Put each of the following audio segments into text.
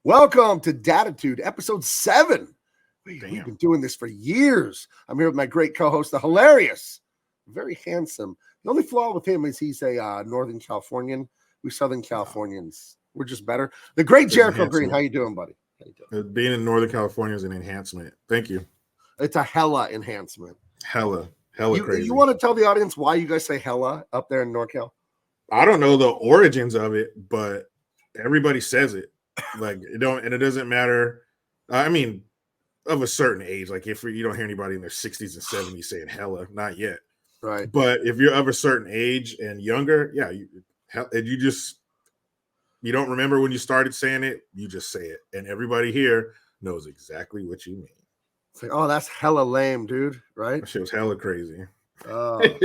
Welcome to Daditude, episode 7. We've been doing this for years. I'm here with my great co-host, the hilarious, very handsome. The only flaw with him is he's a Northern Californian. We Southern Californians, we're just better. The great Jericho Green. How you doing, buddy? How you doing? Being in Northern California is an enhancement. Thank you. It's a hella enhancement. Hella crazy. You want to tell the audience why you guys say hella up there in NorCal? I don't know the origins of it, but everybody says it. Like it doesn't matter. I mean, of a certain age, like if you don't hear anybody in their 60s and 70s saying hella, not yet. Right. But if you're of a certain age and younger, yeah, you don't remember when you started saying it, you just say it. And everybody here knows exactly what you mean. It's like, oh, that's hella lame, dude. Right? That shit was hella crazy. It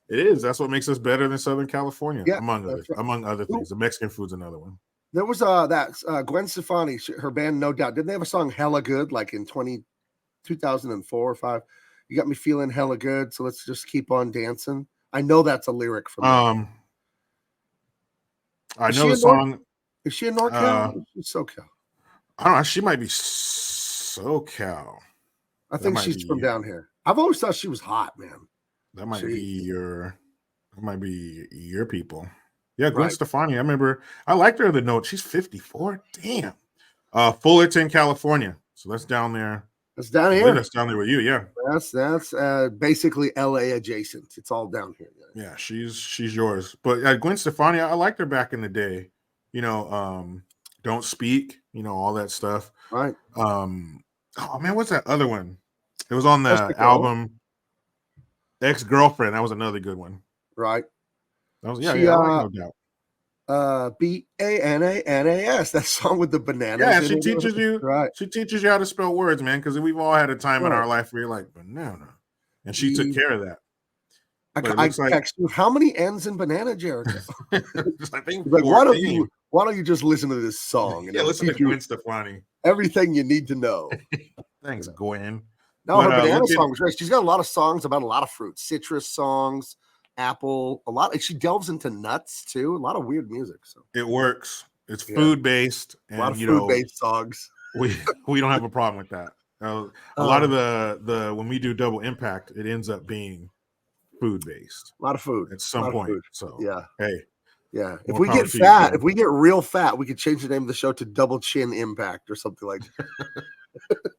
is. That's what makes us better than Southern California, among other things. The Mexican food's another one. There was that Gwen Stefani, her band No Doubt. Didn't they have a song hella good like in 2004 or 5? You got me feeling hella good, so let's just keep on dancing. I know that's a lyric from I know the song. Is she in NorCal? She's SoCal. I don't know. She might be SoCal. I think she's from down here. I've always thought she was hot, man. That might be your people. Yeah, Gwen Stefani. I remember I liked her the note. She's 54. Damn. Fullerton, California. So that's down there. That's down here. That's down there with you, yeah. That's basically LA adjacent. It's all down here. Yeah, she's yours. But Gwen Stefani, I liked her back in the day. You know, Don't Speak, you know, all that stuff. Right. Oh man, what's that other one? It was on the album Ex-Girlfriend. That was another good one. Right. That was, No Doubt. BANANAS, that song with the bananas. Yeah, she teaches you. Right. She teaches you how to spell words, man, because we've all had a time in our life where you're like, banana. And she took care of that. I text you, how many N's in banana, Jericho? I think like, why don't you just listen to this song? And listen to Gwen Stefani. Everything you need to know. Thanks, Gwen. No, her banana song was great. She's got a lot of songs about a lot of fruits, citrus songs, apple, a lot. She delves into nuts too. A lot of weird music. So it works. It's food based. A lot of food based songs. We don't have a problem with that. A lot of the when we do Double Impact, it ends up being food based. A lot of food at some point. So hey. Yeah. If we get fat, if we get real fat, we could change the name of the show to Double Chin Impact or something like that.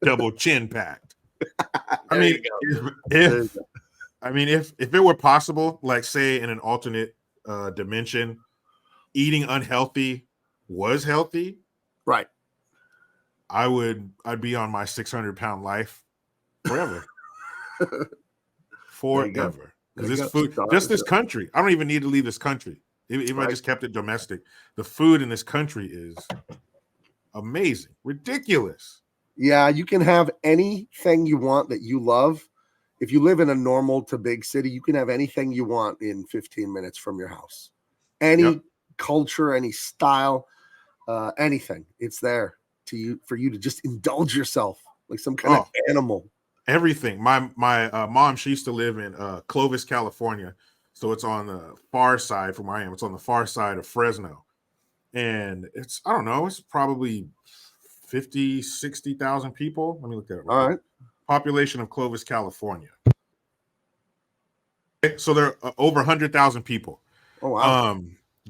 Double Chin Pact. I mean, if it were possible, like say in an alternate dimension, eating unhealthy was healthy, right? I'd be on my 600-pound life forever. Forever. Because this food, just this country, I don't even need to leave this country. If I just kept it domestic, the food in this country is amazing, ridiculous. Yeah, you can have anything you want that you love. If you live in a normal to big city, you can have anything you want in 15 minutes from your house. Any culture, any style, anything. It's there for you to just indulge yourself like some kind of animal. Everything. My mom, she used to live in Clovis, California. So it's on the far side from where I am. It's on the far side of Fresno. And it's, I don't know, it's probably 50, 60,000 people. Let me look at it. All right. Population of Clovis, California. So there are over 100,000 people. Oh wow.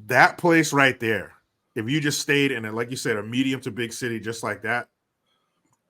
That place right there, if you just stayed in it, like you said, a medium to big city just like that,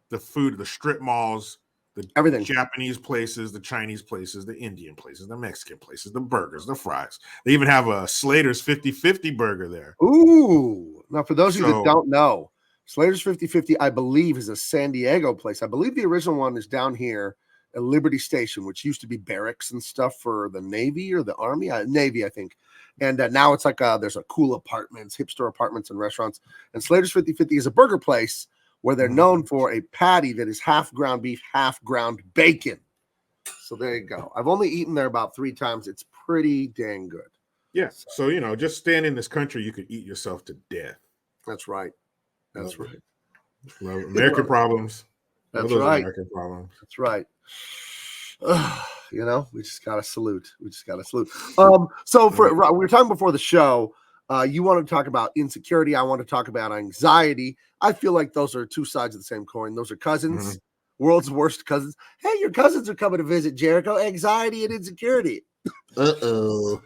the food, the strip malls, the Everything. Japanese places, the Chinese places, the Indian places, the Mexican places, the burgers, the fries. They even have a Slater's 50/50 burger there. Ooh. Now, for those of you that So don't know, Slater's 50/50, I believe, is a San Diego place. I believe the original one is down here at Liberty Station, which used to be barracks and stuff for the Navy or the Army. Navy, I think. And now it's like there's a cool apartments, hipster apartments and restaurants. And Slater's 50/50 is a burger place where they're known for a patty that is half ground beef, half ground bacon. So there you go. I've only eaten there about 3 times. It's pretty dang good. yeah, so you know, just staying in this country, you could eat yourself to death. That's right. That's right. Love American problems. That's those right. American problems. That's right. You know, we just got to salute. So we were talking before the show. You want to talk about insecurity. I want to talk about anxiety. I feel like those are 2 sides of the same coin. Those are cousins, world's worst cousins. Hey, your cousins are coming to visit Jericho. Anxiety and insecurity. Uh-oh.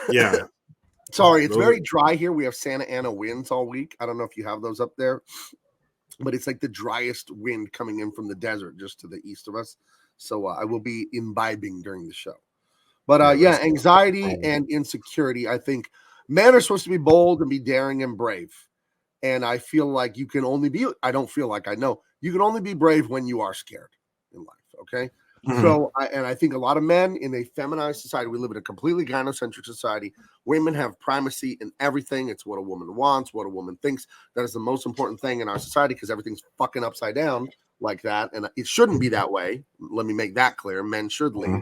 Yeah. Sorry, it's very dry here. We have Santa Ana winds all week. I don't know if you have those up there, but it's like the driest wind coming in from the desert just to the east of us. So I will be imbibing during the show. But anxiety and insecurity. I think men are supposed to be bold and be daring and brave. And I feel like you can only be, I don't feel like I know, you can only be brave when you are scared in life. Okay. So, I think a lot of men in a feminized society, we live in a completely gynocentric society. Women have primacy in everything. It's what a woman wants, what a woman thinks. That is the most important thing in our society because everything's fucking upside down like that. And it shouldn't be that way. Let me make that clear. Men should lead.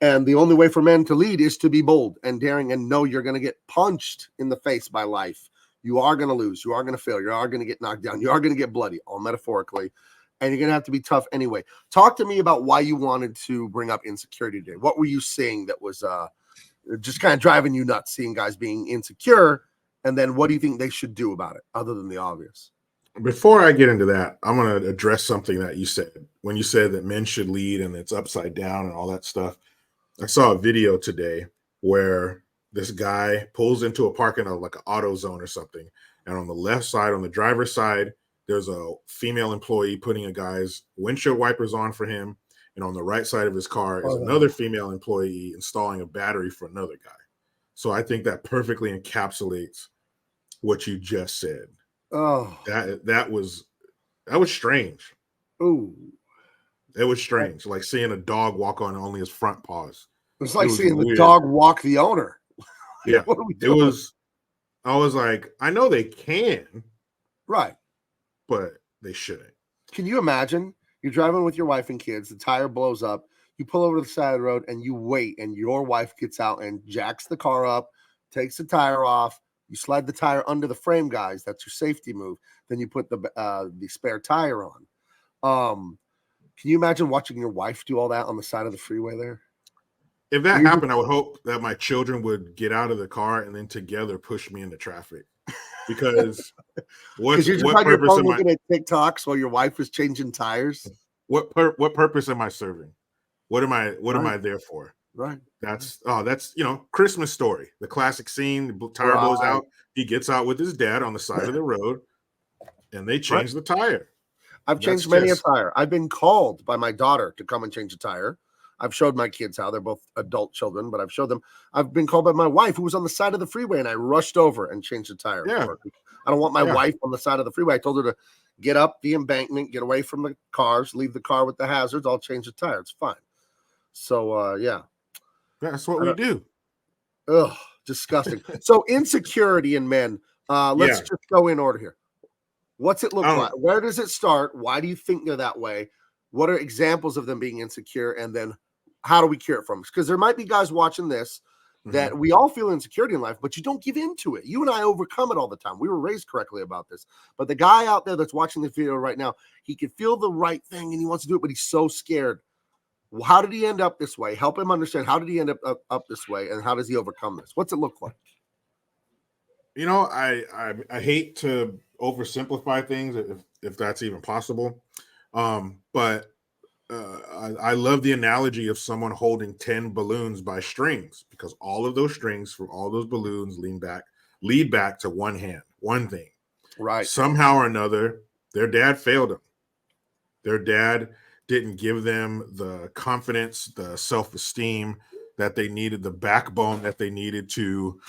And the only way for men to lead is to be bold and daring and know you're going to get punched in the face by life. You are going to lose. You are going to fail. You are going to get knocked down. You are going to get bloody, all metaphorically. And you're going to have to be tough anyway. Talk to me about why you wanted to bring up insecurity today. What were you seeing that was just kind of driving you nuts, seeing guys being insecure? And then what do you think they should do about it, other than the obvious? Before I get into that, I'm going to address something that you said. When you said that men should lead and it's upside down and all that stuff, I saw a video today where this guy pulls into a parking lot, like an auto zone or something. And on the left side, on the driver's side, there's a female employee putting a guy's windshield wipers on for him. And on the right side of his car is another female employee installing a battery for another guy. So I think that perfectly encapsulates what you just said. Oh, that was strange. Ooh. It was strange. Like seeing a dog walk on only his front paws. It's like seeing the dog walk the owner. Yeah. What are we doing? I was like, I know they can. Right. But they shouldn't. Can you imagine? You're driving with your wife and kids, the tire blows up, you pull over to the side of the road and you wait, and your wife gets out and jacks the car up, takes the tire off, you slide the tire under the frame, guys. That's your safety move. Then you put the spare tire on. Can you imagine watching your wife do all that on the side of the freeway there? If that happened, I would hope that my children would get out of the car and then together push me into traffic. Because what purpose am I looking at TikToks while your wife is changing tires? What purpose am I serving? What am I there for? Right. That's Christmas Story, the classic scene. The tire blows out. He gets out with his dad on the side of the road, and they change the tire. I've changed many a tire. I've been called by my daughter to come and change a tire. I've showed my kids how. They're both adult children, but I've showed them. I've been called by my wife who was on the side of the freeway, and I rushed over and changed the tire. Yeah. I don't want my wife on the side of the freeway. I told her to get up the embankment, get away from the cars, leave the car with the hazards. I'll change the tire. It's fine. So, yeah. That's what we do. Ugh, disgusting. So insecurity in men. Let's just go in order here. What's it look like? Where does it start? Why do you think they're that way? What are examples of them being insecure? And then how do we cure it from? Because there might be guys watching this that we all feel insecurity in life, but you don't give into it. You and I overcome it all the time. We were raised correctly about this. But the guy out there that's watching this video right now, he can feel the right thing and he wants to do it, but he's so scared. How did he end up this way? Help him understand. How did he end up this way? And how does he overcome this? What's it look like? I hate to oversimplify things if that's even possible. But I love the analogy of someone holding 10 balloons by strings, because all of those strings from all those balloons lead back to one hand, one thing. Right. Somehow or another, their dad failed them. Their dad didn't give them the confidence, the self-esteem that they needed, the backbone that they needed to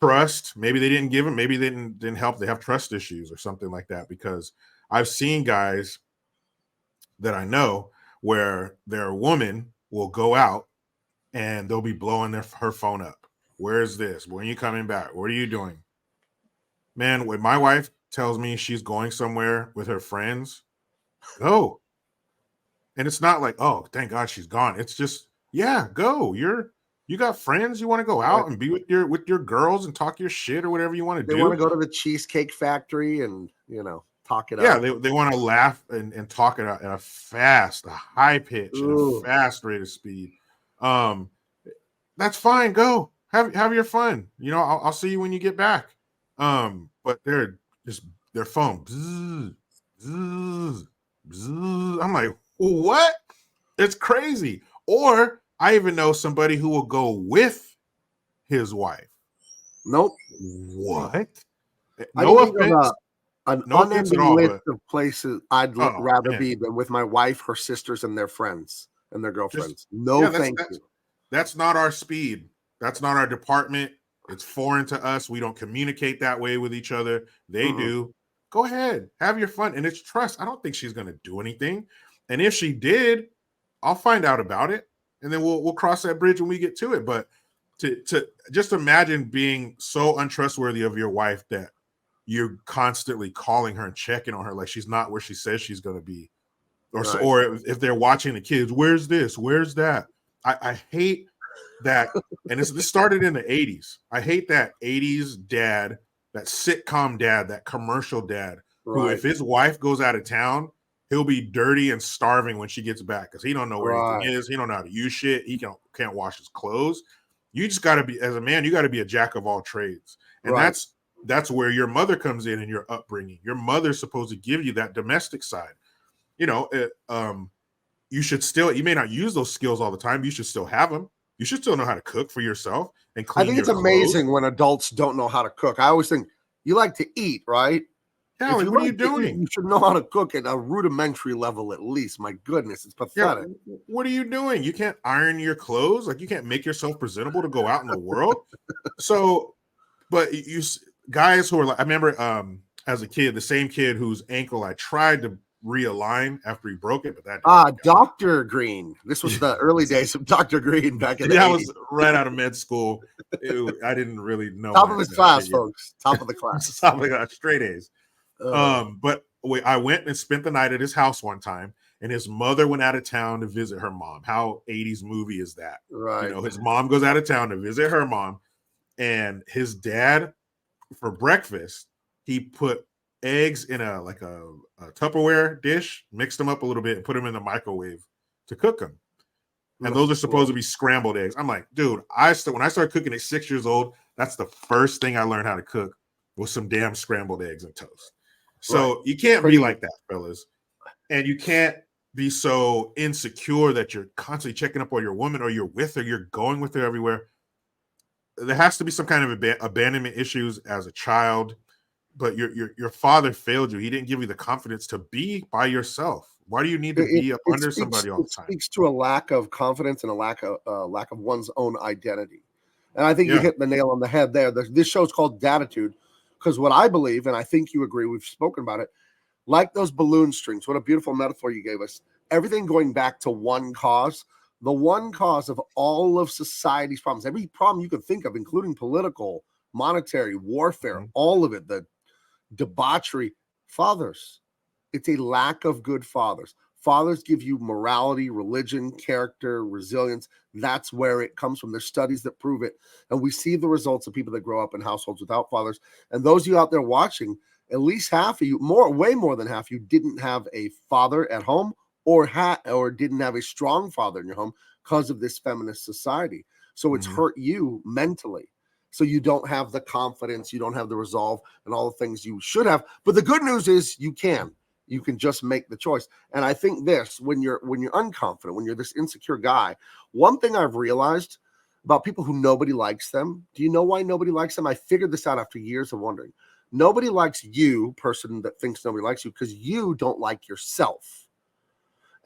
trust. Maybe they didn't give them, maybe they didn't help. They have trust issues or something like that, because I've seen guys that I know where their woman will go out and they'll be blowing her phone up. Where's this? When are you coming back? What are you doing? Man, when my wife tells me she's going somewhere with her friends, go. And it's not like, oh, thank God she's gone. It's just, yeah, go. You got friends. You want to go out and be with your girls and talk your shit or whatever you want to do. They want to go to the Cheesecake Factory and, talk it out. Yeah, they want to laugh and talk it out at a high pitch, and a fast rate of speed. That's fine. Go have your fun. I'll see you when you get back. But they're just their phone. Bzz, bzz, bzz. I'm like, what? It's crazy. Or I even know somebody who will go with his wife. Nope. What? No offense. An unending list of places I'd rather be than with my wife, her sisters, and their friends and their girlfriends. Thank you. That's not our speed. That's not our department. It's foreign to us. We don't communicate that way with each other. They do. Go ahead. Have your fun. And it's trust. I don't think she's going to do anything. And if she did, I'll find out about it. And then we'll cross that bridge when we get to it. But to just imagine being so untrustworthy of your wife that you're constantly calling her and checking on her like she's not where she says she's going to be. Or if they're watching the kids, where's this? Where's that? I hate that. And this started in the 80s. I hate that 80s dad, that sitcom dad, that commercial dad, who if his wife goes out of town, he'll be dirty and starving when she gets back because he don't know where anything is. He don't know how to use shit. He can't wash his clothes. You just got to be, as a man, you got to be a jack of all trades. And that's where your mother comes in and your upbringing. Your mother's supposed to give you that domestic side. You should still, you may not use those skills all the time. You should still have them. You should still know how to cook for yourself and clean. I think it's amazing when adults don't know how to cook. I always think you like to eat, right? Yeah, like, what are you doing? You should know how to cook at a rudimentary level at least. My goodness, it's pathetic. Yeah, what are you doing? You can't iron your clothes. Like, you can't make yourself presentable to go out in the world. So, but you guys who are like, I remember as a kid, the same kid whose ankle I tried to realign after he broke it, but that Dr. Green. This was the early days of Dr. Green back in the 80s. I was right out of med school. I didn't really know. Top of his class, folks. Top of the class. Top of the class, straight A's. But I went and spent the night at his house one time, and his mother went out of town to visit her mom. How 80s movie is that? Right. His mom goes out of town to visit her mom, and his dad, for breakfast, he put eggs in a Tupperware dish, mixed them up a little bit, and put them in the microwave to cook them. And those are supposed to be scrambled eggs. I'm like, dude, when I started cooking at 6 years old, that's the first thing I learned how to cook was some damn scrambled eggs and toast. So you can't be like that, fellas. And you can't be so insecure that you're constantly checking up on your woman, or you're with her, you're going with her everywhere. There has to be some kind of abandonment issues as a child. But your father failed you. He didn't give you the confidence to be by yourself. Why do you need to be up under somebody all the time? It speaks to a lack of confidence and a lack of one's own identity. And I think you hit the nail on the head there. This show is called Daditude because what I believe, and I think you agree, we've spoken about it, like those balloon strings. What a beautiful metaphor you gave us. Everything going back to one cause, the one cause of all of society's problems, every problem you could think of, including political, monetary, warfare, all of it, the debauchery. Fathers. It's a lack of good fathers. Fathers give you morality, religion, character, resilience. That's where it comes from. There's studies that prove it. And we see the results of people that grow up in households without fathers. And those of you out there watching, at least half of you, way more than half of you, didn't have a father at home or didn't have a strong father in your home because of this feminist society. So it's hurt you mentally. So you don't have the confidence, you don't have the resolve and all the things you should have. But the good news is you can. You can just make the choice. And I think this, when you're unconfident, when you're this insecure guy, one thing I've realized about people who nobody likes them. Do you know why nobody likes them? I figured this out after years of wondering. Nobody likes you, person that thinks nobody likes you, because you don't like yourself.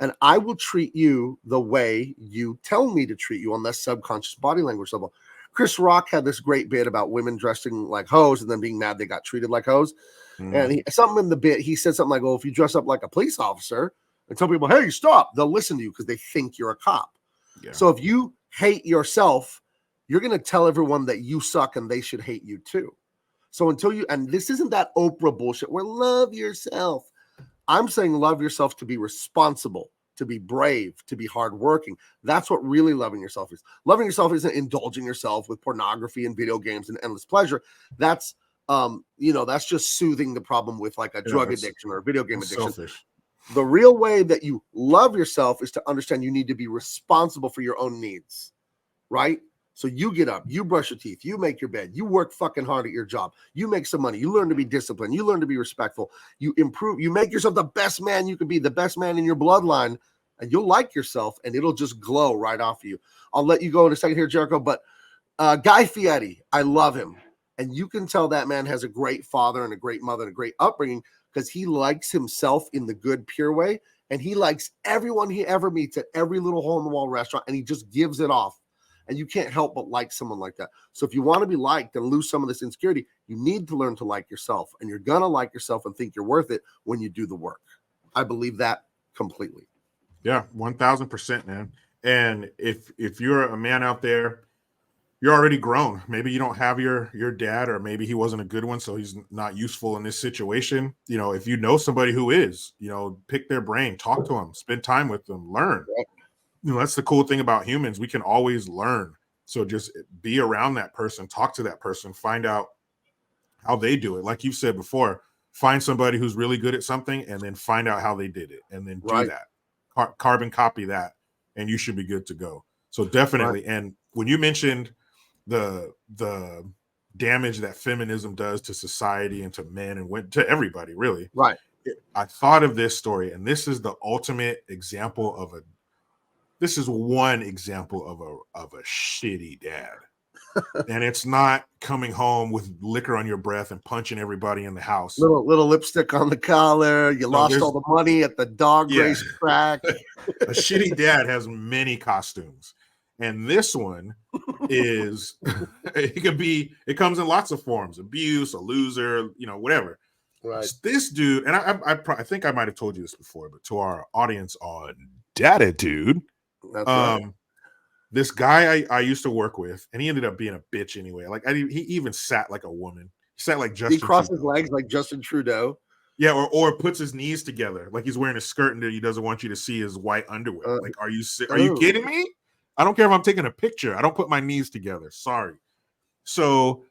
And I will treat you the way you tell me to treat you on that subconscious body language level. Chris Rock had this great bit about women dressing like hoes and then being mad they got treated like hoes. And something in the bit, he said something like, "Oh, if you dress up like a police officer and tell people, hey, stop," they'll listen to you because they think you're a cop. Yeah. So if you hate yourself, you're going to tell everyone that you suck and they should hate you too. So until you, and this isn't that Oprah bullshit where love yourself. I'm saying love yourself to be responsible, to be brave, to be hardworking. That's what really loving yourself is. Loving yourself isn't indulging yourself with pornography and video games and endless pleasure. That's, that's just soothing the problem with like a drug addiction or a video game addiction. Selfish. The real way that you love yourself is to understand you need to be responsible for your own needs, right? So you get up, you brush your teeth, you make your bed, you work fucking hard at your job, you make some money, you learn to be disciplined, you learn to be respectful, you improve, you make yourself the best man you can be, the best man in your bloodline, and you'll like yourself and it'll just glow right off of you. I'll let you go in a second here, Jericho, but Guy Fieri, I love him. And you can tell that man has a great father and a great mother and a great upbringing because he likes himself in the good, pure way. And he likes everyone he ever meets at every little hole-in-the-wall restaurant, and he just gives it off. And you can't help but like someone like that. So if you want to be liked and lose some of this insecurity, you need to learn to like yourself. And you're going to like yourself and think you're worth it when you do the work. I believe that completely. Yeah, 1,000%, man. And if you're a man out there, you're already grown. Maybe you don't have your dad, or maybe he wasn't a good one, so he's not useful in this situation. You know, if you know somebody who is, pick their brain, talk to them, spend time with them, learn. That's the cool thing about humans. We can always learn. So just be around that person, talk to that person, find out how they do it. Like you said before, find somebody who's really good at something and then find out how they did it and then do that. Carbon copy that, and you should be good to go. So definitely. Right. And when you mentioned the damage that feminism does to society and to men and to everybody, really. Right. I thought of this story, and this is the ultimate example of one example of a shitty dad. And it's not coming home with liquor on your breath and punching everybody in the house. Little lipstick on the collar. You lost all the money at the dog race track. A shitty dad has many costumes. And this one is, it comes in lots of forms: abuse, a loser, whatever. Right. This dude, and I think I might have told you this before, but to our audience on Daditude, this guy I used to work with, and he ended up being a bitch anyway. Like he even sat like a woman. He sat like Justin. He crossed his legs like Justin Trudeau. Yeah, or puts his knees together like he's wearing a skirt and he doesn't want you to see his white underwear. Like, are you kidding me? I don't care if I'm taking a picture. I don't put my knees together. Sorry. So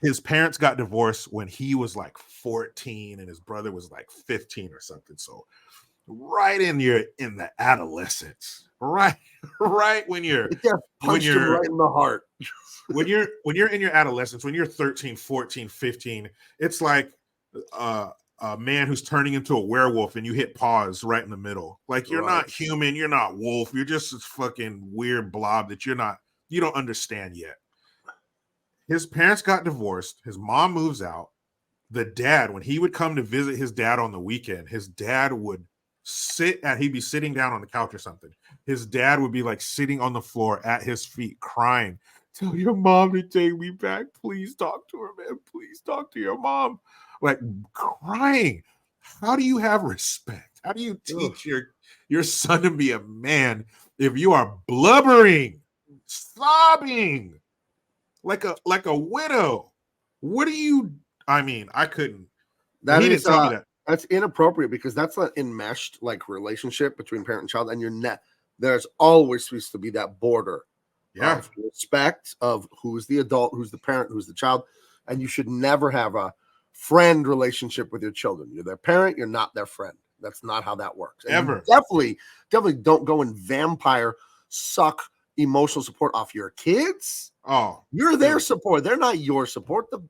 his parents got divorced when he was like 14 and his brother was like 15 or something. So right in the adolescence, right when you're right in the heart. when you're in your adolescence, when you're 13, 14, 15, it's like a man who's turning into a werewolf and you hit pause right in the middle. Like, you're not human, you're not wolf, you're just this fucking weird blob that you don't understand yet. His parents got divorced, his mom moves out. The dad, when he would come to visit his dad on the weekend, his dad would he'd be sitting down on the couch or something. His dad would be like sitting on the floor at his feet crying. Tell your mom to take me back. Please talk to her, man. Please talk to your mom. Like, crying. How do you have respect? How do you teach your son to be a man if you are blubbering, sobbing like a widow? What do you? I mean, I couldn't. He didn't tell me that. That's inappropriate because that's an enmeshed like relationship between parent and child, and you're not. There's always supposed to be that border. Of respect of who's the adult, who's the parent, who's the child, and you should never have a friend relationship with your children. You're their parent, you're not their friend. That's not how that works. And ever. Definitely don't go and vampire suck emotional support off your kids. Oh, you're their support. They're not your support. The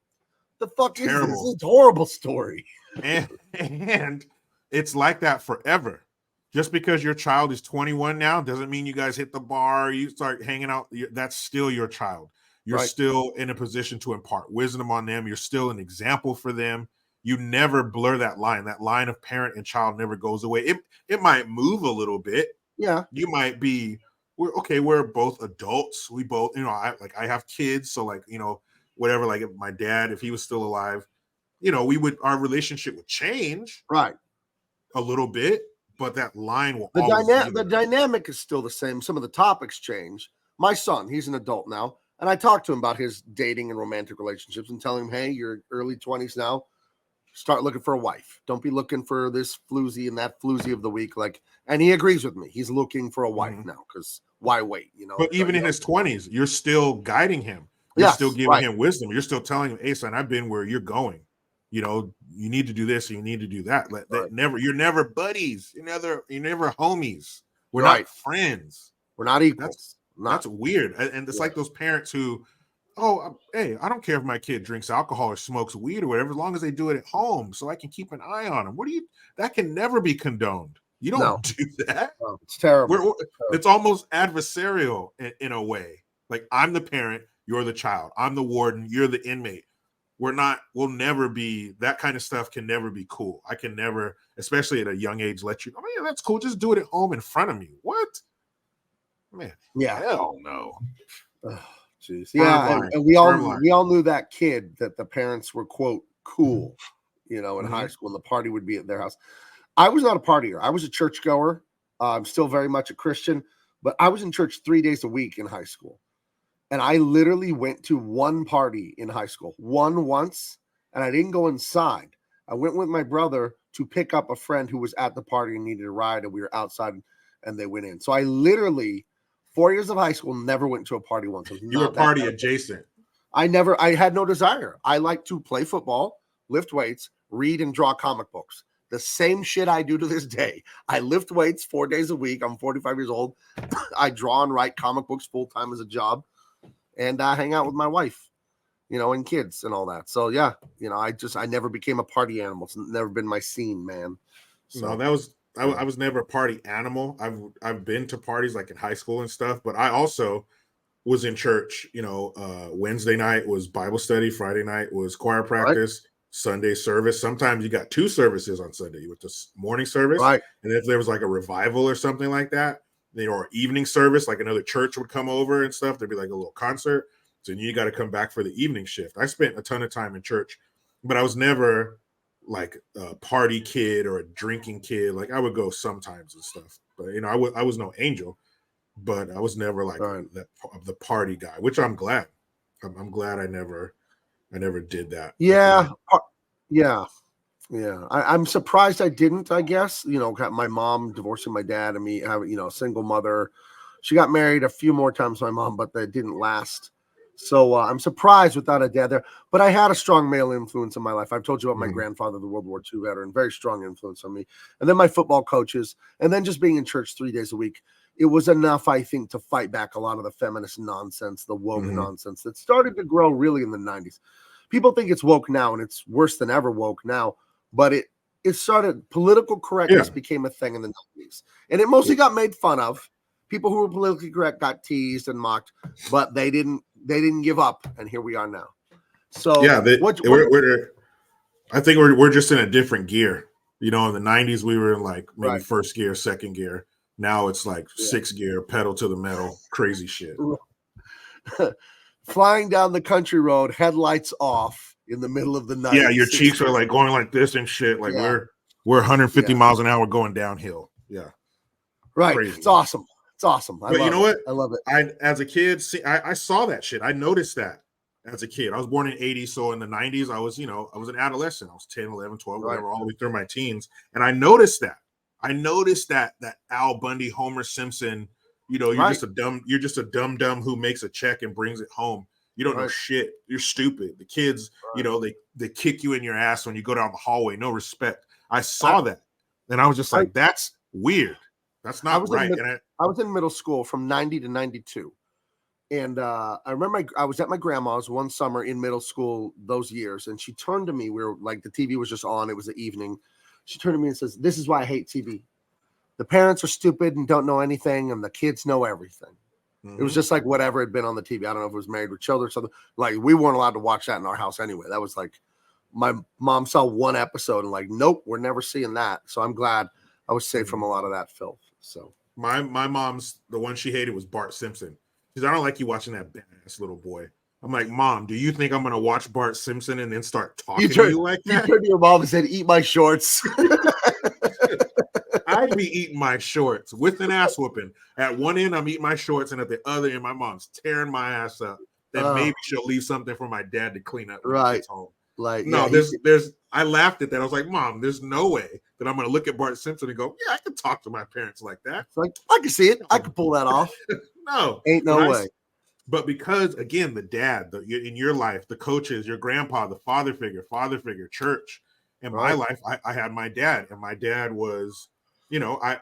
fuck is this? This is a horrible story. And it's like that forever. Just because your child is 21 now doesn't mean you guys hit the bar, you start hanging out. That's still your child. You're still in a position to impart wisdom on them. You're still an example for them. You never blur that line. That line of parent and child never goes away. It might move a little bit. Yeah. You might be, we're both adults. We both, I have kids. So like, whatever, like if my dad, if he was still alive, our relationship would change. Right. A little bit, but that line will the dynamic is still the same. Some of the topics change. My son, he's an adult now, and I talk to him about his dating and romantic relationships and tell him, hey, you're early 20s now. Start looking for a wife. Don't be looking for this floozy and that floozy of the week. And he agrees with me. He's looking for a wife now because why wait? But even in his 20s, you're still guiding him. You're still giving him wisdom. You're still telling him, hey, son, I've been where you're going. You need to do this, you need to do that. You're never buddies. You're never homies. We're not friends. We're not equals. That's weird. And it's like those parents who, hey, I don't care if my kid drinks alcohol or smokes weed or whatever, as long as they do it at home so I can keep an eye on them. That can never be condoned. You don't do that. No, it's terrible. It's almost adversarial in a way. Like, I'm the parent, you're the child. I'm the warden, you're the inmate. We'll never be, that kind of stuff can never be cool. I can never, especially at a young age, let you, yeah, that's cool. Just do it at home in front of me. What? Man. Yeah. Hell no. Jeez. Yeah. And we all knew that kid that the parents were, quote, cool, in high school, and the party would be at their house. I was not a partier. I was a churchgoer. I'm still very much a Christian, but I was in church 3 days a week in high school. And I literally went to one party in high school, once, and I didn't go inside. I went with my brother to pick up a friend who was at the party and needed a ride, and we were outside, and they went in. So I literally, 4 years of high school, never went to a party once. You were party adjacent. I had no desire. I like to play football, lift weights, read, and draw comic books. The same shit I do to this day. I lift weights 4 days a week. I'm 45 years old. I draw and write comic books full-time as a job. And I hang out with my wife, and kids and all that. So yeah, I never became a party animal. It's never been my scene, man. So no, I was never a party animal. I've been to parties like in high school and stuff, but I also was in church. Wednesday night was Bible study, Friday night was choir practice, Sunday service. Sometimes you got two services on Sunday. You went to morning service, and if there was like a revival or something like that, or evening service, like another church would come over and stuff. There'd be like a little concert. So you got to come back for the evening shift. I spent a ton of time in church, but I was never like a party kid or a drinking kid. Like I would go sometimes and stuff, but I was no angel, but I was never like the party guy, which I'm glad. I'm glad I never did that. Yeah. Yeah. Yeah, I'm surprised I didn't, I guess. My mom divorcing my dad and me having, a single mother. She got married a few more times, my mom, but that didn't last. So I'm surprised without a dad there. But I had a strong male influence in my life. I've told you about my grandfather, the World War II veteran, very strong influence on me. And then my football coaches, and then just being in church 3 days a week. It was enough, I think, to fight back a lot of the feminist nonsense, the woke nonsense that started to grow really in the 90s. People think it's woke now, and it's worse than ever woke now. But it started, political correctness became a thing in the 90s. And it mostly got made fun of. People who were politically correct got teased and mocked, but they didn't give up. And here we are now. So yeah, I think we're just in a different gear. In the 90s, we were in like maybe first gear, second gear. Now it's like sixth gear, pedal to the metal, crazy shit. Flying down the country road, headlights off. In the middle of the night. Yeah, your cheeks are like going like this and shit. Like we're 150 miles an hour going downhill. Yeah. Right. Crazy. It's awesome. It's awesome. But you know what? I love it. As a kid, I saw that shit. I noticed that as a kid. I was born in 80. So in the 90s, I was an adolescent. I was 10, 11, 12, whatever, all the way through my teens. And I noticed that. That Al Bundy, Homer Simpson, you're just a dumb who makes a check and brings it home. You don't know shit. You're stupid. The kids, they kick you in your ass when you go down the hallway. No respect. I saw that. And I was just like, that's weird. That's not right. I was in middle school from 90 to 92. And I remember I was at my grandma's one summer in middle school those years. And she turned to me. We were like, the TV was just on. It was the evening. She turned to me and says, "This is why I hate TV. The parents are stupid and don't know anything, and the kids know everything." It was just like whatever had been on the TV. I don't know if it was Married with Children or something. Like, we weren't allowed to watch that in our house anyway. That was like, my mom saw one episode and like, nope, we're never seeing that. So I'm glad I was safe from a lot of that filth. So my mom's, the one she hated was Bart Simpson. She said, "I don't like you watching that badass little boy." I'm like, "Mom, do you think I'm gonna watch Bart Simpson and then start talking to you like that?" You turned to your mom and said, "Eat my shorts." I'd be eating my shorts with an ass whooping. At one end, I'm eating my shorts, and at the other end, my mom's tearing my ass up. Then maybe she'll leave something for my dad to clean up when he gets home. Like, no, I laughed at that. I was like, "Mom, there's no way that I'm going to look at Bart Simpson and go, yeah, I can talk to my parents like that." It's like, I can see it. I can pull that off. No. Ain't no way. But because, again, the dad, in your life, the coaches, your grandpa, the father figure, church. In my life, I had my dad, and my dad was,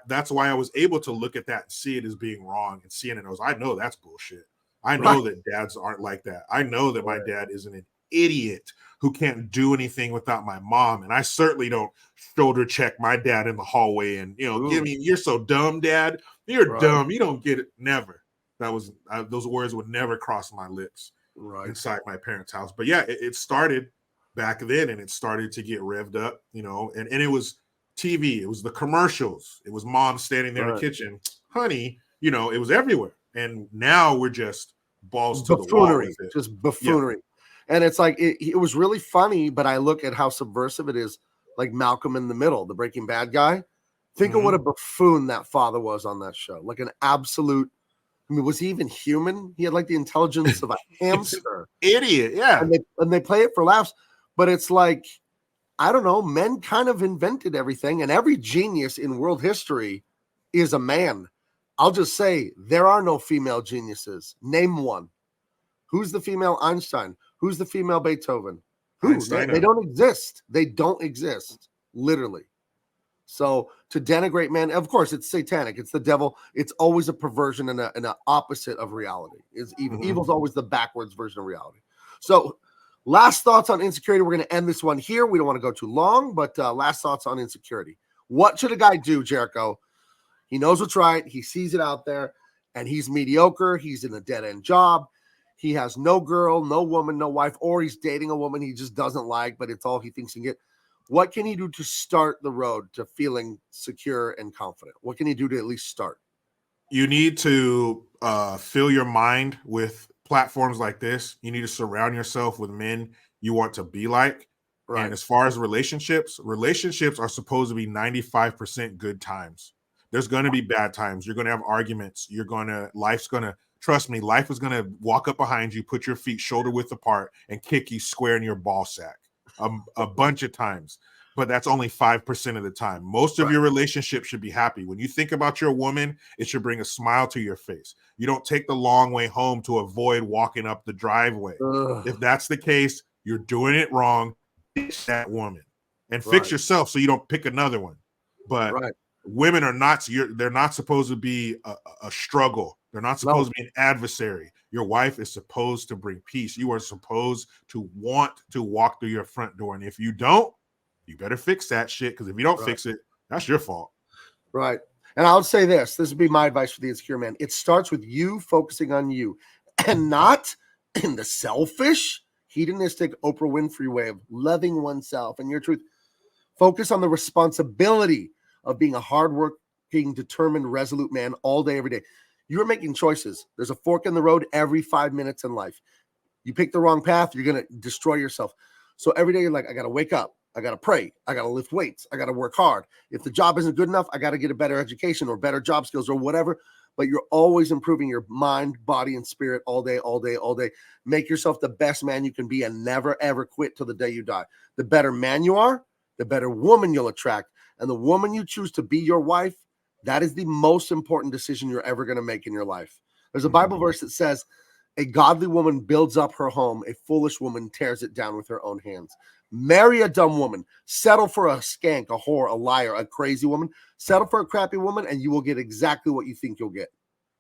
that's why I was able to look at that and see it as being wrong, and seeing it as, I know that's bullshit. I know that dads aren't like that. I know that my dad isn't an idiot who can't do anything without my mom. And I certainly don't shoulder check my dad in the hallway and, give me, "You're so dumb, Dad. You're dumb. You don't get it." Never. Those words would never cross my lips inside my parents' house. But yeah, it started back then, and it started to get revved up, and it was TV. It was the commercials. It was mom standing there in the kitchen. Honey, it was everywhere. And now we're just balls to the wall with it. Just buffoonery. Yeah. And it's like, it was really funny, but I look at how subversive it is, like Malcolm in the Middle, the Breaking Bad guy. Think of what a buffoon that father was on that show. Like an absolute, I mean, was he even human? He had like the intelligence of a hamster. Idiot, yeah. And they play it for laughs. But it's like, I don't know, men kind of invented everything, and every genius in world history is a man. I'll just say, there are no female geniuses. Name one. Who's the female Einstein? Who's the female Beethoven? They don't exist. They don't exist, literally. So to denigrate men, of course, it's satanic. It's the devil. It's always a perversion and an opposite of reality. Evil's always the backwards version of reality. So last thoughts on insecurity. We're going to end this one here. We don't want to go too long, but last thoughts on insecurity. What should a guy do, Jericho? He knows what's right. He sees it out there, and he's mediocre. He's in a dead-end job. He has no girl, no woman, no wife, or he's dating a woman he just doesn't like, but it's all he thinks he can get. What can he do to start the road to feeling secure and confident? What can he do to at least start? You need to fill your mind with platforms like this. You need to surround yourself with men you want to be like. Right. And as far as relationships are supposed to be 95% good times. There's going to be bad times. You're going to have arguments. Trust me, life is going to walk up behind you, put your feet shoulder width apart, and kick you square in your ball sack a bunch of times. But that's only 5% of the time. Most of your relationships should be happy. When you think about your woman, it should bring a smile to your face. You don't take the long way home to avoid walking up the driveway. If that's the case, you're doing it wrong. Fix that woman and fix yourself so you don't pick another one. But women are not, they're not supposed to be a struggle. They're not supposed to be an adversary. Your wife is supposed to bring peace. You are supposed to want to walk through your front door. And if you don't, you better fix that shit, because if you don't fix it, that's your fault. Right. And I'll say this would be my advice for the insecure man. It starts with you focusing on you and not in the selfish, hedonistic Oprah Winfrey way of loving oneself and your truth. Focus on the responsibility of being a hardworking, determined, resolute man all day, every day. You're making choices. There's a fork in the road every 5 minutes in life. You pick the wrong path, you're going to destroy yourself. So every day you're like, I got to wake up. I got to pray. I got to lift weights. I got to work hard. If the job isn't good enough, I got to get a better education or better job skills or whatever. But you're always improving your mind, body, and spirit all day, all day, all day. Make yourself the best man you can be and never, ever quit till the day you die. The better man you are, the better woman you'll attract. And the woman you choose to be your wife, that is the most important decision you're ever going to make in your life. There's a Bible verse that says, a godly woman builds up her home. A foolish woman tears it down with her own hands. Marry a dumb woman. Settle for a skank, a whore, a liar, a crazy woman. Settle for a crappy woman, and you will get exactly what you think you'll get.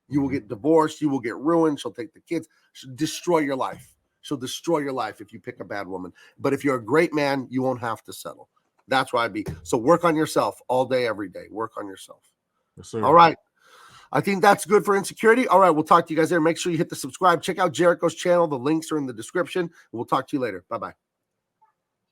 You will get divorced. You will get ruined. She'll take the kids. She'll destroy your life. She'll destroy your life if you pick a bad woman. But if you're a great man, you won't have to settle. That's where I'd be. So work on yourself all day, every day. Work on yourself. Yes, sir. All right. I think that's good for insecurity. All right. We'll talk to you guys there. Make sure you hit the subscribe. Check out Jericho's channel. The links are in the description. We'll talk to you later. Bye-bye.